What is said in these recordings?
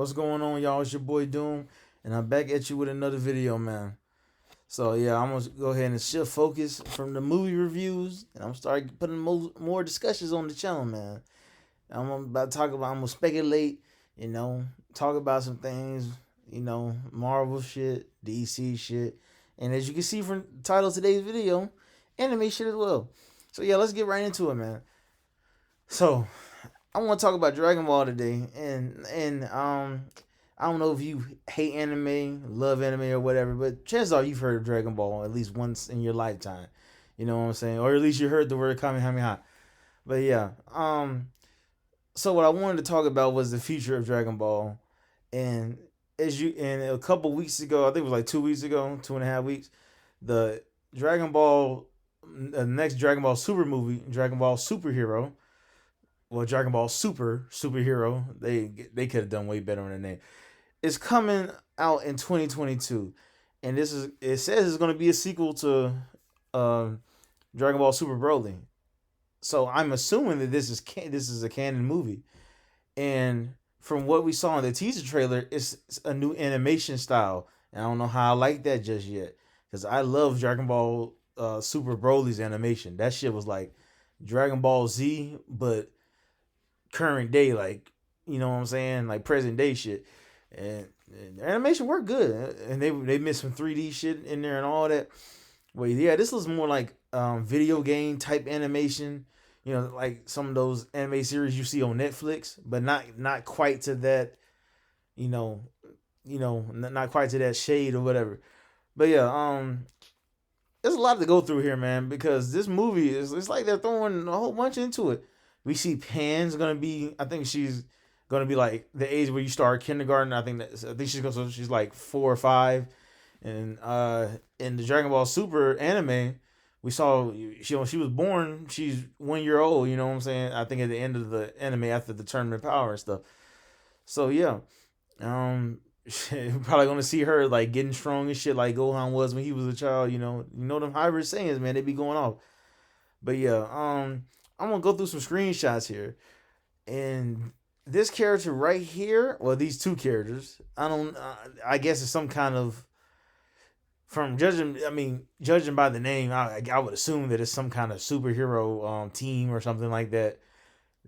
What's going on, y'all? It's your boy Doom, and I'm back at you with another video, man. So yeah, I'm gonna go ahead and shift focus from the movie reviews, and I'm gonna start putting more discussions on the channel, man. I'm gonna speculate, talk about some things, Marvel shit, DC shit, and as you can see from the title of today's video, anime shit as well. So yeah, let's get right into it, man. So I want to talk about Dragon Ball today, and I don't know if you hate anime, love anime, or whatever, but chances are you've heard of Dragon Ball at least once in your lifetime. You know what I'm saying, or at least you heard the word Kamehameha. But yeah, so what I wanted to talk about was the future of Dragon Ball, and a couple weeks ago, I think it was like 2 weeks ago, 2.5 weeks, the Dragon Ball, the next Dragon Ball Super movie, Dragon Ball Superhero, well, Dragon Ball Superhero. They could have done way better on the name. It's coming out in 2022, and it says it's going to be a sequel to uh, Dragon Ball Super Broly. So I'm assuming that this is a canon movie, and from what we saw in the teaser trailer, it's a new animation style. And I don't know how I like that just yet, because I love Dragon Ball Super Broly's animation. That shit was like Dragon Ball Z, but current day, like, you know what I'm saying, like present day shit, and the animation worked good, and they missed some 3D shit in there and all that. Well, yeah, this was more like video game type animation, like some of those anime series you see on Netflix, but not quite to that, you know, not quite to that shade or whatever. But yeah, there's a lot to go through here, man, because this movie is it's like they're throwing a whole bunch into it. We see Pan's gonna be, I think she's gonna be like the age where you start kindergarten. I think she's like 4 or 5, and in the Dragon Ball Super anime, we saw she was born. She's 1 year old. You know what I'm saying? I think at the end of the anime after the tournament power and stuff. So yeah, probably gonna see her like getting strong and shit like Gohan was when he was a child. Them hybrid sayings, man, they be going off. But yeah, I'm gonna go through some screenshots here, and this character right here, well, these two characters, I don't, I guess it's some kind of, from judging, I mean, judging by the name, I would assume that it's some kind of superhero team or something like that.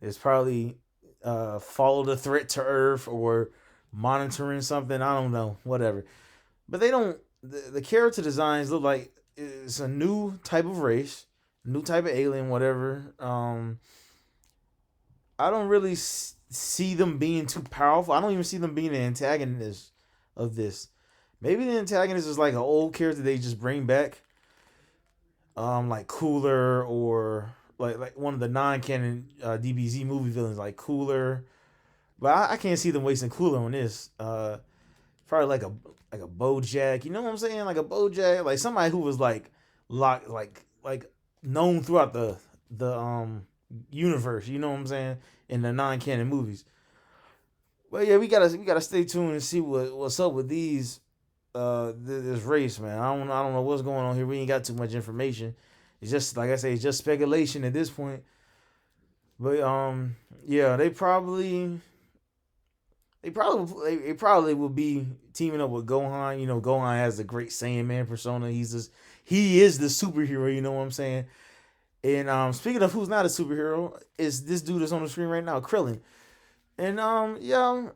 It's probably follow the threat to Earth or monitoring something. I don't know, whatever. But they don't. The character designs look like it's a new type of race, new type of alien, whatever. I don't really see them being too powerful. I don't even see them being the antagonist of this. Maybe the antagonist is like an old character they just bring back, like Cooler, or like one of the non-canon DBZ movie villains, like Cooler. But I can't see them wasting Cooler on this. Probably like a BoJack. You know what I'm saying? Like a BoJack, like somebody who was like locked, like known throughout the universe. You know what I'm saying? In the non-canon movies. But yeah, we gotta stay tuned and see what's up with these this race, man. I don't know what's going on here. We ain't got too much information. It's just, like I say, it's just speculation at this point. But yeah, they probably will be teaming up with Gohan. Gohan has the great Saiyan Man persona. He is the superhero. You know what I'm saying? And speaking of who's not a superhero, is this dude that's on the screen right now, Krillin. And yeah,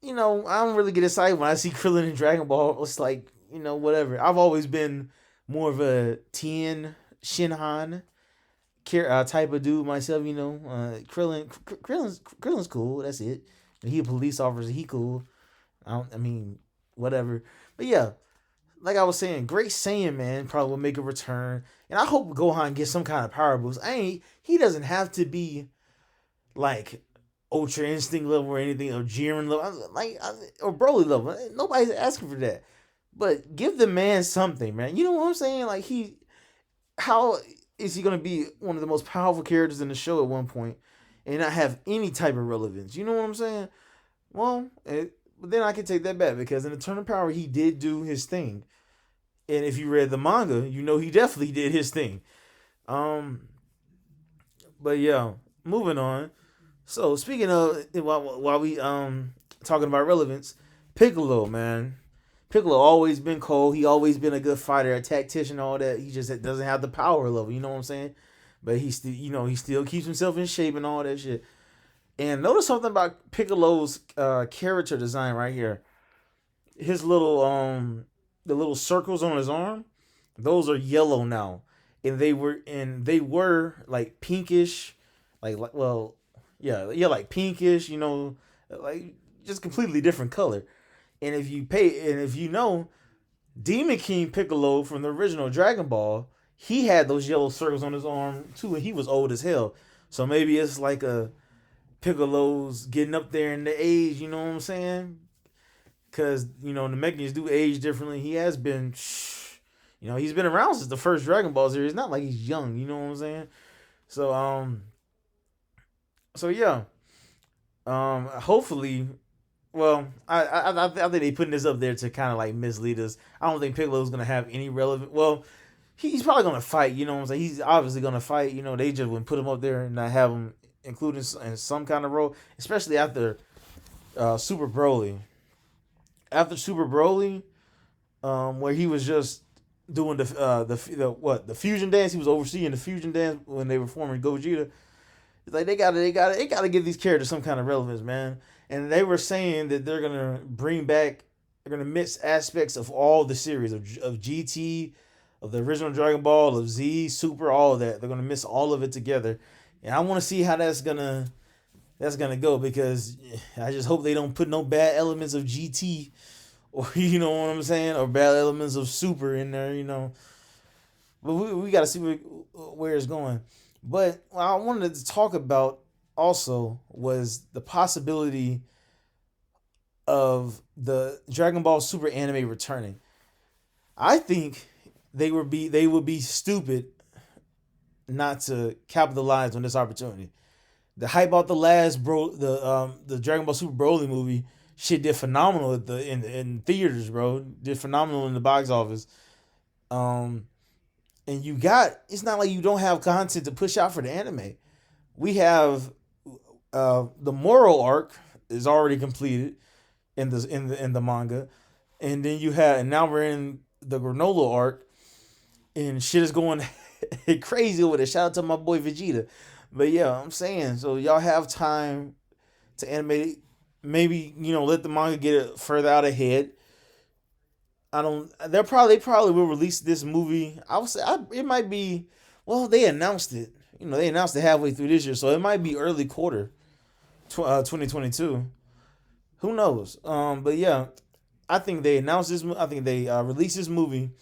I don't really get excited when I see Krillin in Dragon Ball. It's like, whatever. I've always been more of a Tien Shinhan type of dude myself. Krillin's cool. That's it. He a police officer. He cool. I mean, whatever. But yeah, like I was saying, Great Saiyan Man probably will make a return, and I hope Gohan gets some kind of power boost. He doesn't have to be like Ultra Instinct level or anything, or Jiren level, or Broly level. Nobody's asking for that, but give the man something, man. You know what I'm saying? Like, how is he gonna be one of the most powerful characters in the show at one point and not have any type of relevance? You know what I'm saying? Well, but then I can take that back, because in the Turn of Power he did do his thing, and if you read the manga, he definitely did his thing. But yeah, moving on. So speaking of while we talking about relevance, Piccolo, man. Piccolo always been cold. He always been a good fighter, a tactician, all that. He just doesn't have the power level. You know what I'm saying? But he still, he still keeps himself in shape and all that shit. And notice something about Piccolo's character design right here. His little the little circles on his arm, those are yellow now, and they were like pinkish, like well, yeah, like pinkish. Like just completely different color. And if you know, Demon King Piccolo from the original Dragon Ball, he had those yellow circles on his arm too, and he was old as hell. So maybe it's like a Piccolo's getting up there in the age. You know what I'm saying? Because the Mechanics do age differently. He has been, he's been around since the first Dragon Ball series. It's not like he's young. You know what I'm saying? So yeah, hopefully. Well, I think they putting this up there to kind of like mislead us. I don't think Piccolo's gonna have any relevant. Well, he's probably gonna fight. You know what I'm saying? He's obviously gonna fight. They just wouldn't put him up there and not have him included in some kind of role, especially after Super Broly. After Super Broly, where he was just doing the fusion dance. He was overseeing the fusion dance when they were forming Gogeta. It's like they gotta give these characters some kind of relevance, man. And they were saying that they're gonna mix aspects of all the series of GT, of the original Dragon Ball, of Z, Super, all of that. They're gonna mix all of it together, and I want to see how that's gonna go, because I just hope they don't put no bad elements of GT, or you know what I'm saying, or bad elements of Super in there. But we got to see where it's going. But what I wanted to talk about also was the possibility of the Dragon Ball Super anime returning. I think they would be stupid not to capitalize on this opportunity. The hype out the last the Dragon Ball Super Broly movie, shit did phenomenal in theaters, bro. Did phenomenal in the box office. Um, and it's not like you don't have content to push out for the anime. We have the moral arc is already completed in the manga, and then and now we're in the granola arc, and shit is going crazy with it. Shout out to my boy Vegeta. But yeah, I'm saying, so y'all have time to animate. Maybe let the manga get it further out ahead. I don't. They probably will release this movie. I would say it might be. Well, they announced it. They announced it halfway through this year, so it might be early quarter, 2022. Who knows? But yeah, I think they announced this. I think they released this movie,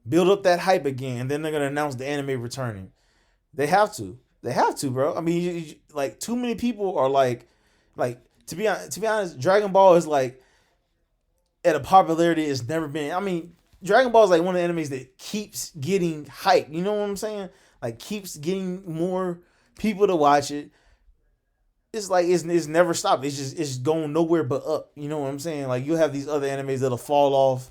build up that hype again, and then they're gonna announce the anime returning. They have to. They have to, bro. I mean, like too many people are like to be honest, Dragon Ball is like at a popularity it's never been. I mean, Dragon Ball is like one of the animes that keeps getting hype. You know what I'm saying? Like keeps getting more people to watch it. It's like it's never stopped. It's going nowhere but up. You know what I'm saying? Like you have these other animes that'll fall off,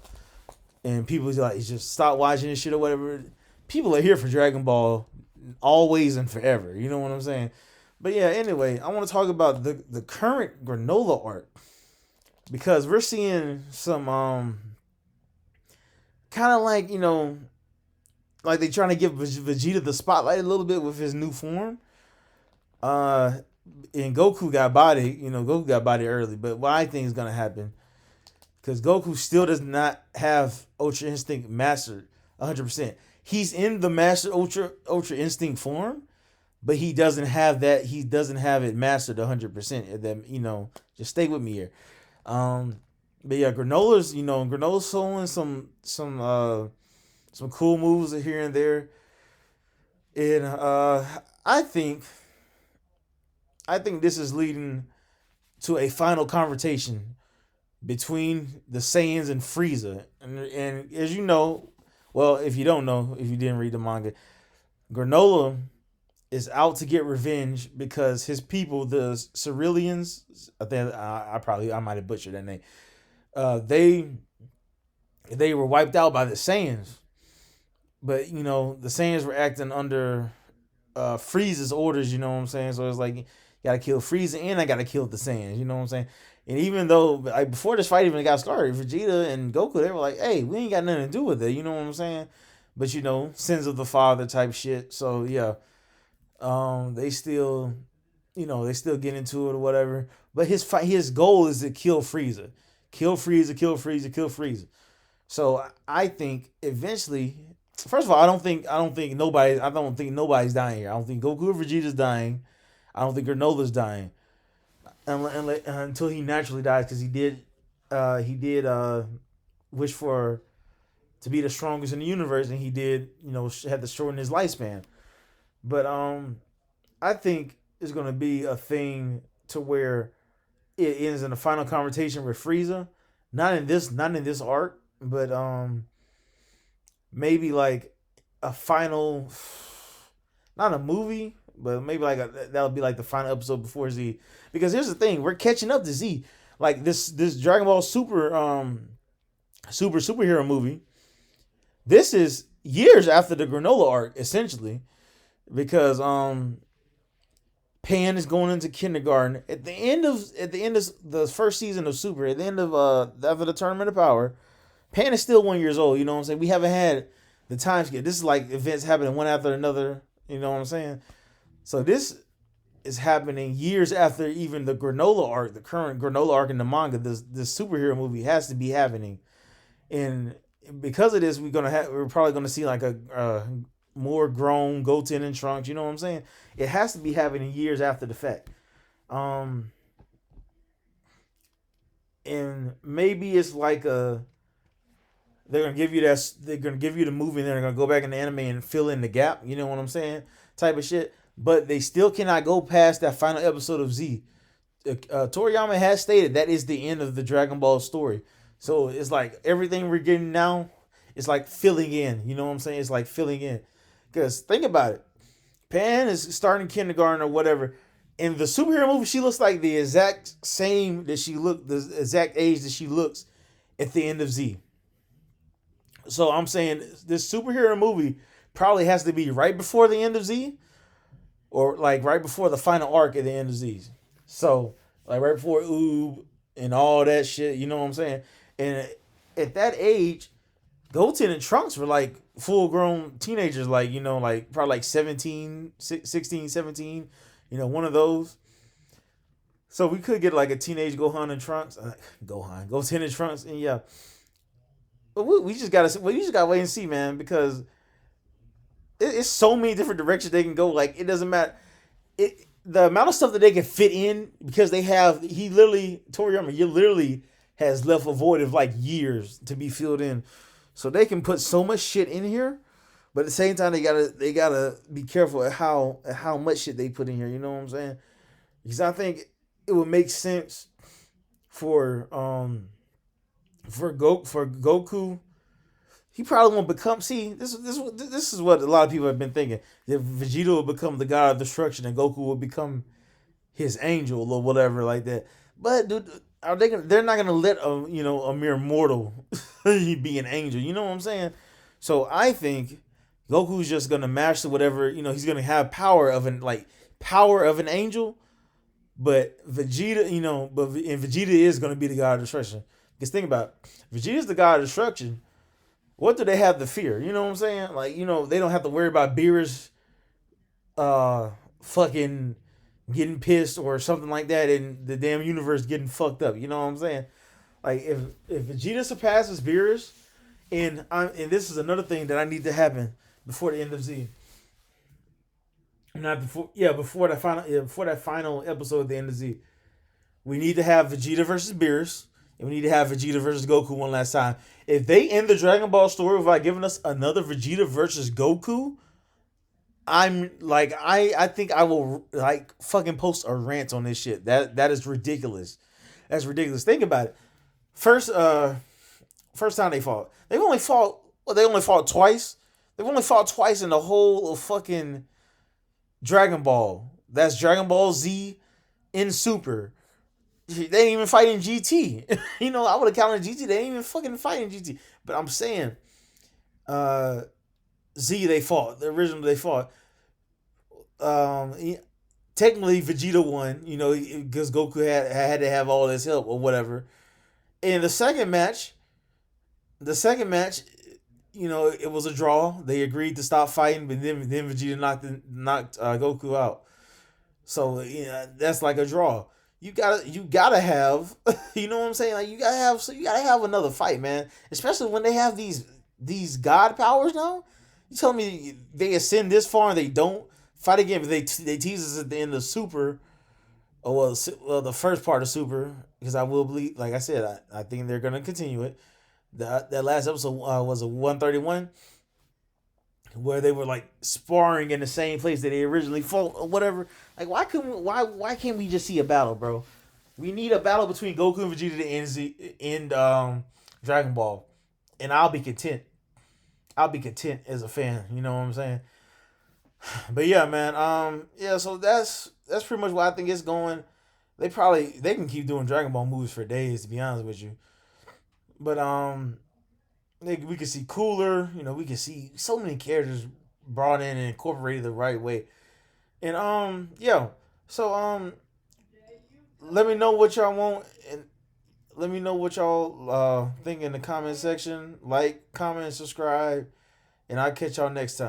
and people like just stop watching this shit or whatever. People are here for Dragon Ball always and forever. You know what I'm saying? But yeah, anyway, I want to talk about the current granola art, because we're seeing some kind of like like they trying to give Vegeta the spotlight a little bit with his new form. Uh, and Goku got body. Goku got body early. But what I think is gonna happen, because Goku still does not have Ultra Instinct mastered 100%. He's in the Master Ultra Instinct form, but he doesn't have that. He doesn't have it mastered 100%. That just stay with me here. But yeah, Granola's showing some cool moves here and there, and I think this is leading to a final confrontation between the Saiyans and Frieza. And as you know, well, if you don't know, if you didn't read the manga, Granola is out to get revenge because his people, the Ceruleans, I think I might have butchered that name. They were wiped out by the Saiyans, but the Saiyans were acting under Frieza's orders. You know what I'm saying? So it's like you Gotta kill Frieza, and I gotta kill the Saiyans. You know what I'm saying? And even though, like, before this fight even got started, Vegeta and Goku, they were like, "Hey, we ain't got nothing to do with it." You know what I'm saying? But sins of the father type shit. So yeah, they still, they still get into it or whatever. But his goal is to kill Frieza, kill Frieza, kill Frieza, kill Frieza. So I think eventually, first of all, I don't think nobody's dying here. I don't think Goku or Vegeta's dying. I don't think Granola's dying, until he naturally dies, because he did wish for to be the strongest in the universe, and he did had to shorten his lifespan. But I think it's gonna be a thing to where it ends in a final confrontation with Frieza. Not in this arc, but maybe like a final, not a movie, but maybe like that'll be like the final episode before Z. Because here's the thing, we're catching up to Z. Like this Dragon Ball superhero movie. This is years after the Granola arc, essentially, because Pan is going into kindergarten at the end of the first season of Super. At the end of after the Tournament of Power, Pan is still 1 year old. You know what I'm saying? We haven't had the time skip. This is like events happening one after another. You know what I'm saying? So this is happening years after even the Granola arc, the current Granola arc in the manga. This superhero movie has to be happening, and because of this, we're probably gonna see like a more grown Goten and Trunks. You know what I'm saying? It has to be happening years after the fact. And maybe it's like they're gonna give you the movie, and they're gonna go back in the anime and fill in the gap. You know what I'm saying? Type of shit. But they still cannot go past that final episode of Z. Toriyama has stated that is the end of the Dragon Ball story. So it's like everything we're getting now is like filling in. You know what I'm saying? It's like filling in. Because think about it. Pan is starting kindergarten or whatever. In the superhero movie, she looks like the exact the exact age that she looks at the end of Z. So I'm saying this superhero movie probably has to be right before the end of Z, or like right before the final arc at the end of Z. So like right before Oob and all that shit, you know what I'm saying? And at that age, Goten and Trunks were like full grown teenagers, like, like probably like 17, 16, 17, one of those. So we could get like a teenage Gohan and Trunks. Goten and Trunks, and yeah. But we just gotta wait and see, man, because it's so many different directions they can go. Like, it doesn't matter. The amount of stuff that they can fit in, because Toriyama, he literally has left a void of like years to be filled in. So they can put so much shit in here, but at the same time they gotta be careful at how much shit they put in here. You know what I'm saying? Because I think it would make sense for Goku. He probably won't become. See, this is what a lot of people have been thinking. That Vegeta will become the god of destruction, and Goku will become his angel or whatever like that. But dude, they're not gonna let a mere mortal be an angel. You know what I'm saying? So I think Goku's just gonna master whatever. He's gonna have power of an angel. But Vegeta, and Vegeta is gonna be the god of destruction. Because think about it, Vegeta's the god of destruction. What do they have to fear? You know what I'm saying? Like, they don't have to worry about Beerus fucking getting pissed or something like that, and the damn universe getting fucked up. You know what I'm saying? Like, if Vegeta surpasses Beerus, and this is another thing that I need to happen before the end of Z. Not before, yeah, before that final episode at the end of Z. We need to have Vegeta versus Beerus, and we need to have Vegeta versus Goku one last time. If they end the Dragon Ball story without giving us another Vegeta versus Goku, I'm like, I think I will like fucking post a rant on this shit. That is ridiculous. That's ridiculous. Think about it. First time they fought. They only fought twice. They've only fought twice in the whole of fucking Dragon Ball. That's Dragon Ball Z in Super. They didn't even fight in GT. I would have counted GT. They didn't even fucking fight in GT. But I'm saying, Z, they fought. The original they fought. technically Vegeta won, you know, because Goku had to have all this help or whatever. In the second match, you know, it was a draw. They agreed to stop fighting, but then Vegeta knocked Goku out. So yeah, that's like a draw. You gotta have you know what I'm saying? Like you gotta have another fight, man. Especially when they have these god powers now. You tell me they ascend this far and they don't fight again, but they tease us at the end of Super. Oh well, the first part of Super, because I will believe, like I said, I think they're gonna continue it. That last episode was a 131 where they were like sparring in the same place that they originally fought or whatever. Like why can't we just see a battle, bro? We need a battle between Goku and Vegeta to end Dragon Ball, and I'll be content. I'll be content as a fan. You know what I'm saying? But yeah, man. Yeah. So that's pretty much what I think it's going. They can keep doing Dragon Ball movies for days, to be honest with you. But we can see Cooler. You know, we can see so many characters brought in and incorporated the right way. And yeah. So let me know what y'all want, and let me know what y'all think in the comment section. Like, comment, subscribe, and I'll catch y'all next time.